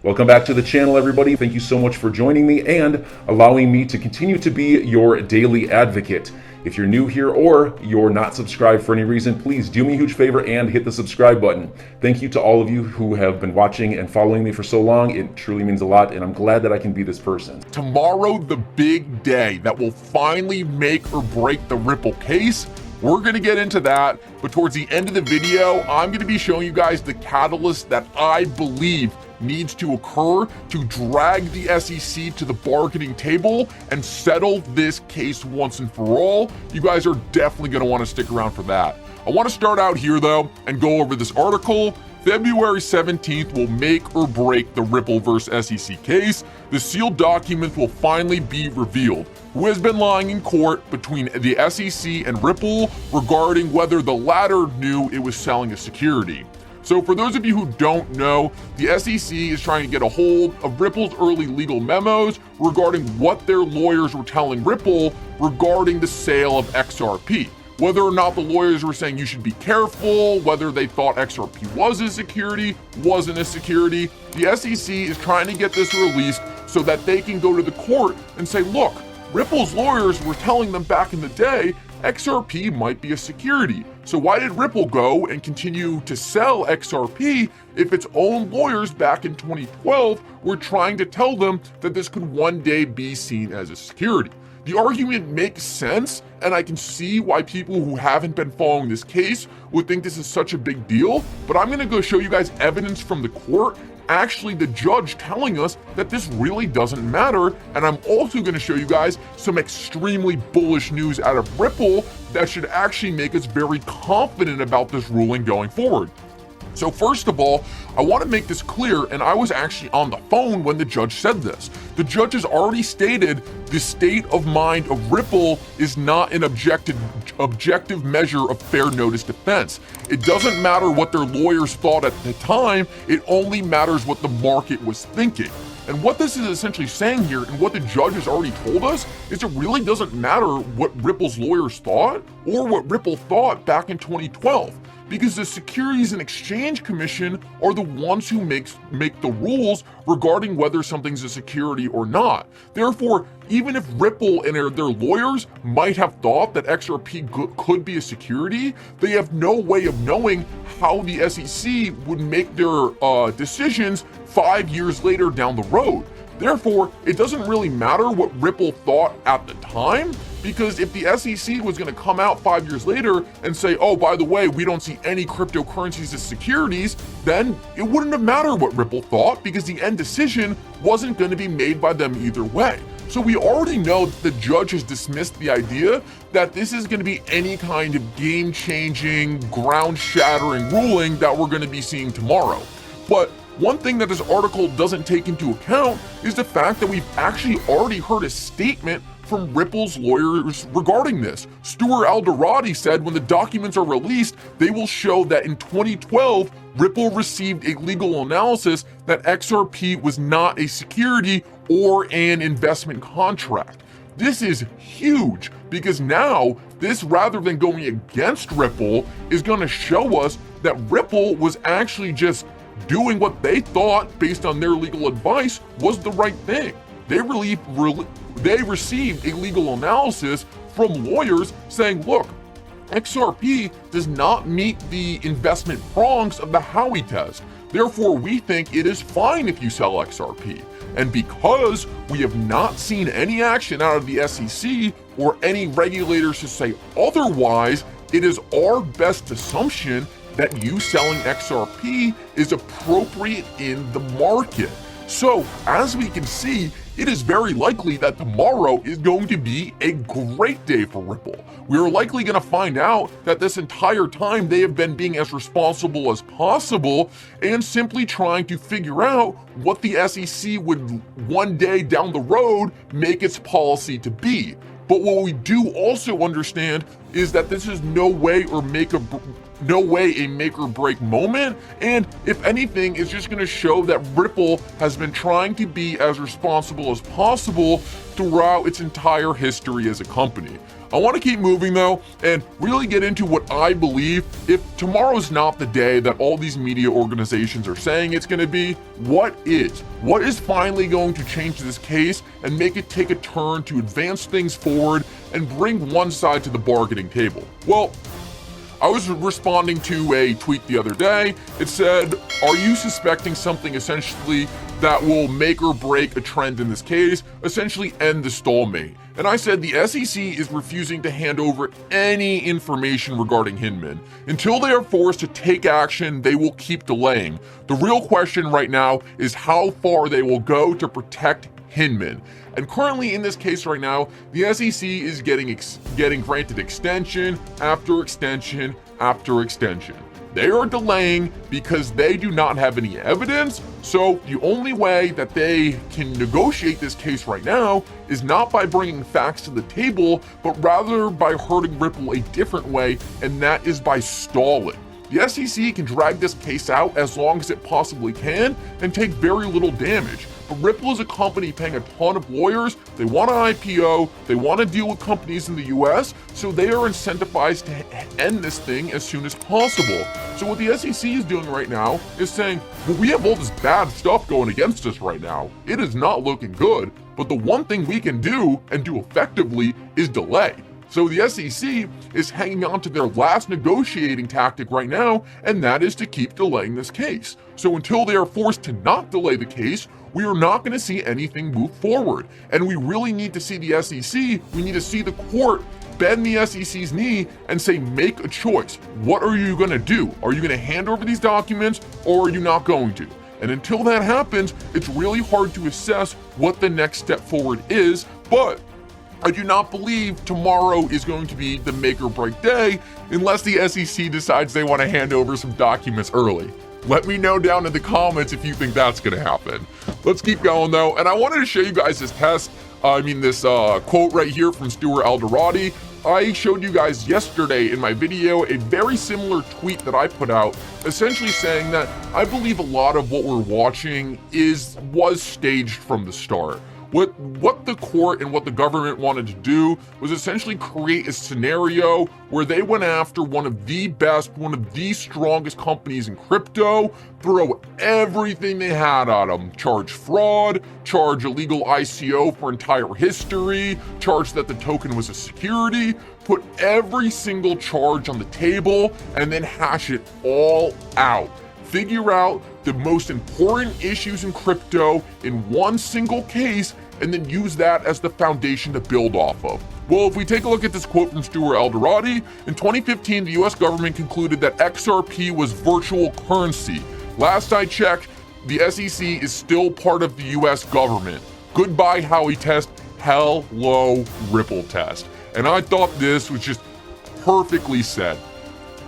Welcome back to the channel, everybody. Thank you so much for joining me and allowing me to continue to be your daily advocate. If you're new here or you're not subscribed for any reason, please do me a huge favor and hit the subscribe button. Thank you to all of you who have been watching and following me for so long. It truly means a lot, and I'm glad that I can be this person. Tomorrow, the big day that will finally make or break the Ripple case. We're going to get into that, but towards the end of the video, I'm going to be showing you guys the catalyst that I believe needs to occur to drag the SEC to the bargaining table and settle this case once and for all. You guys are definitely going to want to stick around for that. I want to start out here though and go over this article. February 17th will make or break the Ripple vs. SEC case. The sealed documents will finally be revealed. Who has been lying in court between the SEC and Ripple regarding whether the latter knew it was selling a security. So for those of you who don't know, the SEC is trying to get a hold of Ripple's early legal memos regarding what their lawyers were telling Ripple regarding the sale of XRP. Whether or not the lawyers were saying you should be careful, whether they thought XRP was a security, wasn't a security, the SEC is trying to get this released so that they can go to the court and say, look, Ripple's lawyers were telling them back in the day XRP might be a security. So why did Ripple go and continue to sell XRP if its own lawyers back in 2012 were trying to tell them that this could one day be seen as a security? The argument makes sense, and I can see why people who haven't been following this case would think this is such a big deal, but I'm going to go show you guys evidence from the court, actually the judge telling us that this really doesn't matter, and I'm also going to show you guys some extremely bullish news out of Ripple that should actually make us very confident about this ruling going forward. So first of all, I want to make this clear, and I was actually on the phone when the judge said this. The judge has already stated the state of mind of Ripple is not an objective measure of fair notice defense. It doesn't matter what their lawyers thought at the time, it only matters what the market was thinking. And what this is essentially saying here, and what the judge has already told us, is it really doesn't matter what Ripple's lawyers thought or what Ripple thought back in 2012. Because the Securities and Exchange Commission are the ones who make the rules regarding whether something's a security or not. Therefore, even if Ripple and their lawyers might have thought that XRP could be a security, they have no way of knowing how the SEC would make their decisions 5 years later down the road. Therefore, it doesn't really matter what Ripple thought at the time, because if the SEC was going to come out 5 years later and say, oh, by the way, we don't see any cryptocurrencies as securities, then it wouldn't have mattered what Ripple thought, because the end decision wasn't going to be made by them either way. So we already know that the judge has dismissed the idea that this is going to be any kind of game-changing, ground-shattering ruling that we're going to be seeing tomorrow. But one thing that this article doesn't take into account is the fact that we've actually already heard a statement from Ripple's lawyers regarding this. Stuart Alderati said when the documents are released, they will show that in 2012, Ripple received a legal analysis that XRP was not a security or an investment contract. This is huge, because now this, rather than going against Ripple, is going to show us that Ripple was actually just doing what they thought based on their legal advice was the right thing. They received a legal analysis from lawyers saying, look, XRP does not meet the investment prongs of the Howey test. Therefore, we think it is fine if you sell XRP. And because we have not seen any action out of the SEC or any regulators to say otherwise, it is our best assumption that you selling XRP is appropriate in the market. So, as we can see, it is very likely that tomorrow is going to be a great day for Ripple. We are likely going to find out that this entire time they have been being as responsible as possible and simply trying to figure out what the SEC would one day down the road make its policy to be. But what we do also understand is that this is no way a make or break moment, and if anything, it's just going to show that Ripple has been trying to be as responsible as possible throughout its entire history as a company. I want to keep moving though and really get into what I believe. If tomorrow's not the day that all these media organizations are saying it's going to be, what is? What is finally going to change this case and make it take a turn to advance things forward and bring one side to the bargaining table? Well, I was responding to a tweet the other day. It said, are you suspecting something essentially that will make or break a trend in this case, essentially end the stalemate? And I said the SEC is refusing to hand over any information regarding Hinman. Until they are forced to take action, they will keep delaying. The real question right now is how far they will go to protect Hinman. And currently in this case right now, the SEC is getting granted extension after extension after extension. They are delaying because they do not have any evidence. So the only way that they can negotiate this case right now is not by bringing facts to the table, but rather by hurting Ripple a different way, and that is by stalling. The SEC can drag this case out as long as it possibly can and take very little damage. But Ripple is a company paying a ton of lawyers. They want to IPO, they want to deal with companies in the US, so they are incentivized to end this thing as soon as possible. So what the SEC is doing right now is saying, well, we have all this bad stuff going against us right now. It is not looking good, but the one thing we can do and do effectively is delay. So the SEC is hanging on to their last negotiating tactic right now, and that is to keep delaying this case. So until they are forced to not delay the case, we are not going to see anything move forward. And we really need to see the SEC, we need to see the court bend the SEC's knee and say, make a choice. What are you going to do? Are you going to hand over these documents, or are you not going to? And until that happens, it's really hard to assess what the next step forward is, but I do not believe tomorrow is going to be the make or break day unless the SEC decides they want to hand over some documents early. Let me know down in the comments if you think that's going to happen. Let's keep going though, and I wanted to show you guys this quote right here from Stuart Alderati. I showed you guys yesterday in my video a very similar tweet that I put out, essentially saying that I believe a lot of what we're watching was staged from the start. What the court and what the government wanted to do was essentially create a scenario where they went after one of the best, one of the strongest companies in crypto, throw everything they had at them, charge fraud, charge illegal ICO for entire history, charge that the token was a security, put every single charge on the table, and then hash it all out. Figure out the most important issues in crypto in one single case, and then use that as the foundation to build off of. Well, if we take a look at this quote from Stuart Alderati, in 2015, the US government concluded that XRP was virtual currency. Last I checked, the SEC is still part of the US government. Goodbye, Howey Test. Hello, Ripple Test. And I thought this was just perfectly said.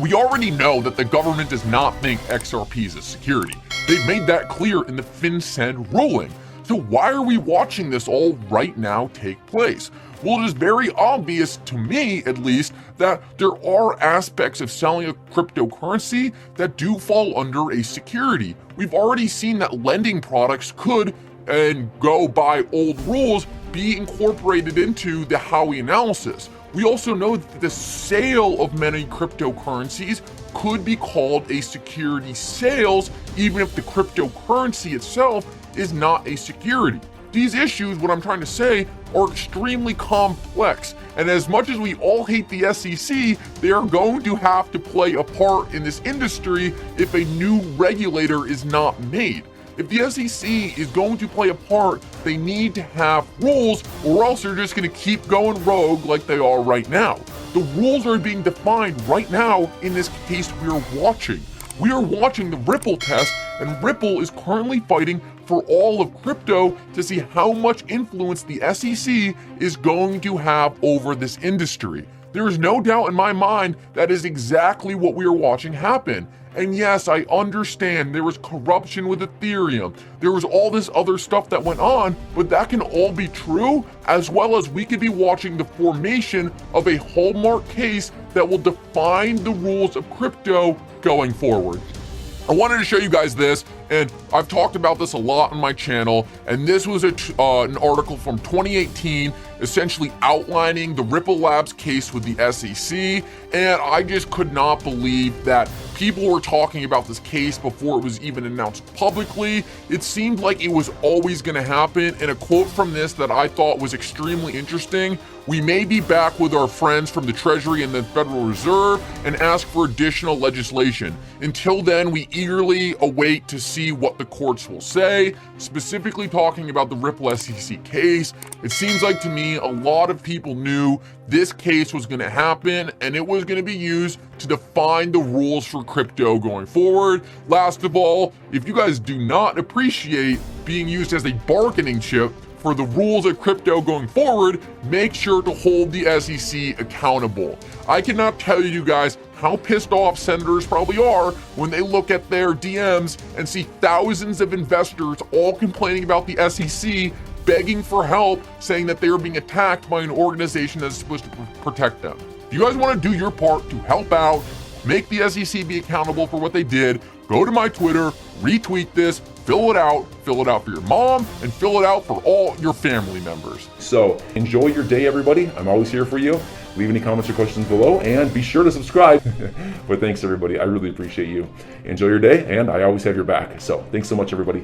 We already know that the government does not think XRP is a security. They've made that clear in the FinCEN ruling. So why are we watching this all right now take place? Well, it is very obvious, to me at least, that there are aspects of selling a cryptocurrency that do fall under a security. We've already seen that lending products could, and go by old rules, be incorporated into the Howey analysis. We also know that the sale of many cryptocurrencies could be called a security sales, even if the cryptocurrency itself is not a security. These issues, what I'm trying to say, are extremely complex, and as much as we all hate the SEC, they are going to have to play a part in this industry if a new regulator is not made. If the SEC is going to play a part, they need to have rules, or else they're just going to keep going rogue like they are right now. The rules are being defined right now in this case we are watching. We are watching the Ripple test, and Ripple is currently fighting for all of crypto to see how much influence the SEC is going to have over this industry. There is no doubt in my mind that is exactly what we are watching happen. And yes, I understand there was corruption with Ethereum. There was all this other stuff that went on, but that can all be true, as well as we could be watching the formation of a hallmark case that will define the rules of crypto going forward. I wanted to show you guys this, and I've talked about this a lot on my channel, and this was an article from 2018 essentially outlining the Ripple Labs case with the SEC, and I just could not believe that people were talking about this case before it was even announced publicly. It seemed like it was always going to happen, and a quote from this that I thought was extremely interesting: "We may be back with our friends from the Treasury and the Federal Reserve and ask for additional legislation. Until then, we eagerly await to see what the courts will say." Specifically talking about the Ripple SEC case, it seems like to me a lot of people knew this case was going to happen and it was going to be used to define the rules for crypto going forward. Last of all, if you guys do not appreciate being used as a bargaining chip for the rules of crypto going forward, make sure to hold the SEC accountable. I cannot tell you guys how pissed off senators probably are when they look at their DMs and see thousands of investors all complaining about the SEC, begging for help, saying that they are being attacked by an organization that's supposed to protect them. If you guys want to do your part to help out, make the SEC be accountable for what they did, go to my Twitter, retweet this, fill it out for your mom, and fill it out for all your family members. So enjoy your day, everybody. I'm always here for you. Leave any comments or questions below, and be sure to subscribe. But thanks, everybody. I really appreciate you. Enjoy your day, and I always have your back. So thanks so much, everybody.